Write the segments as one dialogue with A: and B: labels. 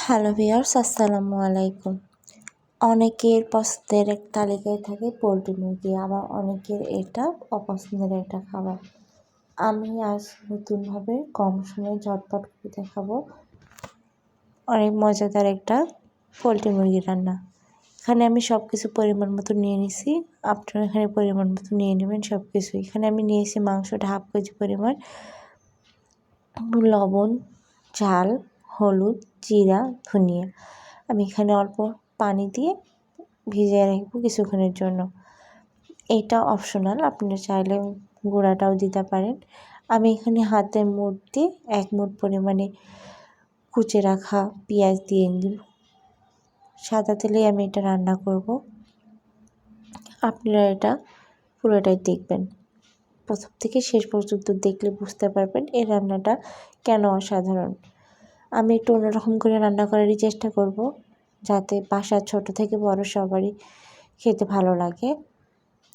A: Hello viewers, আসসালামু আলাইকুম। অনেকের পছন্দের এক তালিকায় থাকে পোলট্রি মুরগি, আবার অনেকের এটা অপছন্দের একটা খাবার। আমি আজ নতুনভাবে কম সময়ে ঝটপট করে দেখাবো অনেক মজাদার একটা পোলট্রি মুরগি রান্না। এখানে আমি সব কিছু পরিমাণ মতো নিয়ে নিছি, আপনারা এখানে পরিমাণ মতো নিয়ে নেবেন সব কিছু। এখানে আমি নিয়েছি মাংসটা 1/2 কেজি পরিমাণ, লবণ, ঝাল, হলুদ, জিরা, ধনিয়া। আমি এখানে অল্প পানি দিয়ে ভিজিয়ে রাখবো কিছুক্ষণের জন্য। এটা অপশনাল, আপনারা চাইলে গুঁড়াটাও দিতে পারেন। আমি এখানে হাতের মুঠ দিয়ে 1 মুঠ পরিমাণে কুচে রাখা পেঁয়াজ দিয়ে দিব। সাদা তেলেই আমি এটা রান্না করব। আপনারা এটা পুরোটাই দেখবেন, প্রথম থেকে শেষ পর্যন্ত দেখলে বুঝতে পারবেন এই রান্নাটা কেন অসাধারণ। আমি একটু অন্যরকম করে রান্না করারই চেষ্টা করব, যাতে বাসার ছোট থেকে বড় সবারই খেতে ভালো লাগে।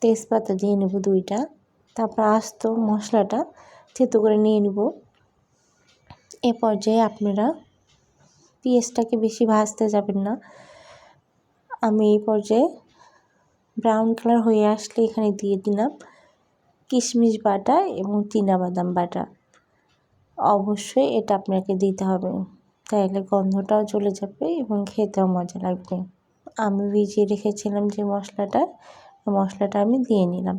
A: তেজপাতা দিয়ে নেব 2টা, তারপর আস্ত মশলাটা থেতো করে নিয়ে নেব। এ পর্যায়ে আপনারা পেঁয়াজটাকে বেশি ভাজতে যাবেন না। আমি এই পর্যায়ে ব্রাউন কালার হয়ে আসলে এখানে দিয়ে দিলাম কিশমিশ বাটা এবং চীনাবাদাম বাটা। অবশ্যই এটা আপনাকে দিতে হবে, তাহলে গন্ধটাও চলে যাবে এবং খেতেও মজা লাগবে। আমি ভিজিয়ে রেখেছিলাম যে মশলাটা আমি দিয়ে নিলাম।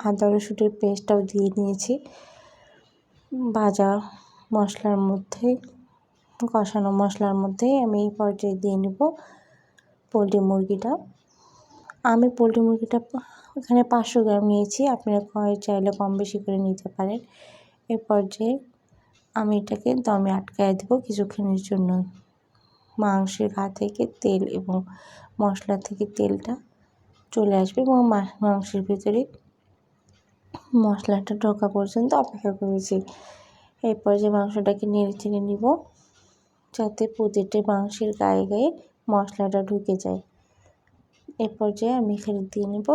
A: আদা রসুনের পেস্টটাও দিয়ে নিয়েছি। ভাজা মশলার মধ্যে, কষানো মশলার মধ্যে আমি এই পর্যায়ে দিয়ে নেব পোলট্রি মুরগিটা। আমি পোলট্রি মুরগিটা এখানে 500 গ্রাম নিয়েছি, আপনারা চাইলে কম বেশি করে নিতে পারেন। এ পর্যায়ে আমি এটাকে দমে আটকায় দেবো কিছুক্ষণের জন্য। মাংসের গা থেকে তেল এবং মশলা থেকে তেলটা চলে আসবে এবং মাংসের ভিতরে মশলাটা ঢোকা পর্যন্ত অপেক্ষা করেছি। এই পর্যায়ে মাংসটাকে নেড়ে চেড়ে নিব, যাতে প্রতিটা মাংসের গায়ে গায়ে মশলাটা ঢুকে যায়। এই পর্যায়ে আমি এখানে দিয়ে নেব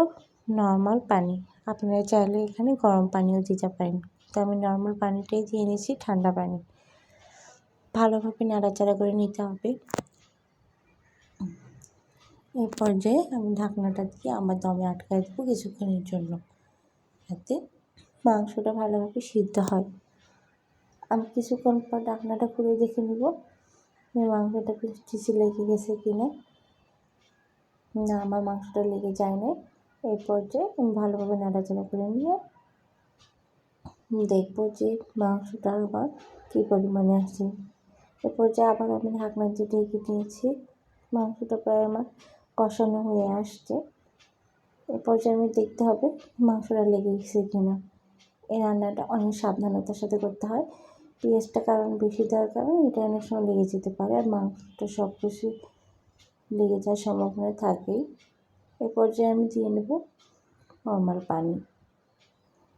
A: নর্মাল পানি। আপনারা চাইলে এখানে গরম পানিও দিতে পারেন, তো আমি নর্মাল পানিটাই দিয়ে নিয়েছি, ঠান্ডা পানি। ভালোভাবে নাড়াচাড়া করে নিতে হবে। এই পর্যায়ে আমি ঢাকনাটা দিয়ে আমার দমে আটকায় দেবো কিছুক্ষণের জন্য, যাতে মাংসটা ভালোভাবে সিদ্ধ হয়। আমি কিছুক্ষণ পর ঢাকনাটা খুলে দেখে নিব মাংসটা কিছু লেগে গেছে কিনা। না, আমার মাংসটা লেগে যায় না। এই পর্যায়ে আমি ভালোভাবে নাড়াচাড়া করে নিয়ে দেখবো যে মাংসটা আমার কী পরিমাণে আছে। এ পর্যায়ে আবার আমি ঢাকনা দিয়ে ঢেকে দিয়েছি। মাংসটা প্রায় আমার কষানো হয়ে আসছে। এ পর্যায়ে আমি দেখতে হবে মাংসটা লেগে গেছে কিনা। এই রান্নাটা অনেক সাবধানতার সাথে করতে হয়। পেঁয়াজটা কারণ বেশি দেওয়ার কারণে এটা অনেক সময় লেগে যেতে পারে, আর মাংসটা সব কিছু লেগে যাওয়ার সম্ভাবনা থাকেই। এ পর্যায়ে আমি দিয়ে নেব নর্মাল পানি।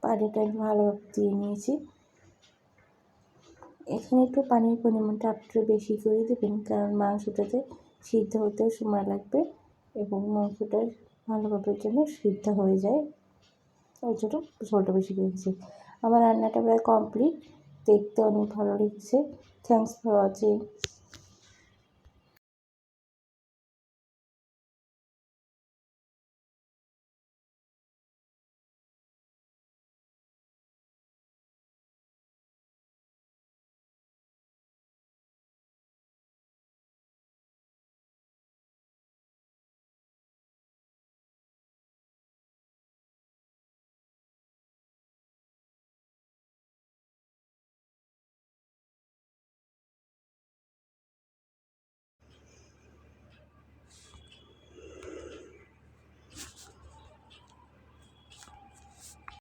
A: পানিটা আমি ভালোভাবে দিয়ে নিয়েছি। এখানে একটু পানির পরিমাণটা একটু বেশি করে দেবেন, কারণ মাংসটাতে সিদ্ধ হতেও সময় লাগবে এবং মাংসটা ভালোভাবে যেন সিদ্ধ হয়ে যায়, ওই জন্য ঝোলটা বেশি রেখেছি। আমার রান্নাটা প্রায় কমপ্লিট, দেখতে অনেক ভালো লেগেছে। Thanks for watching.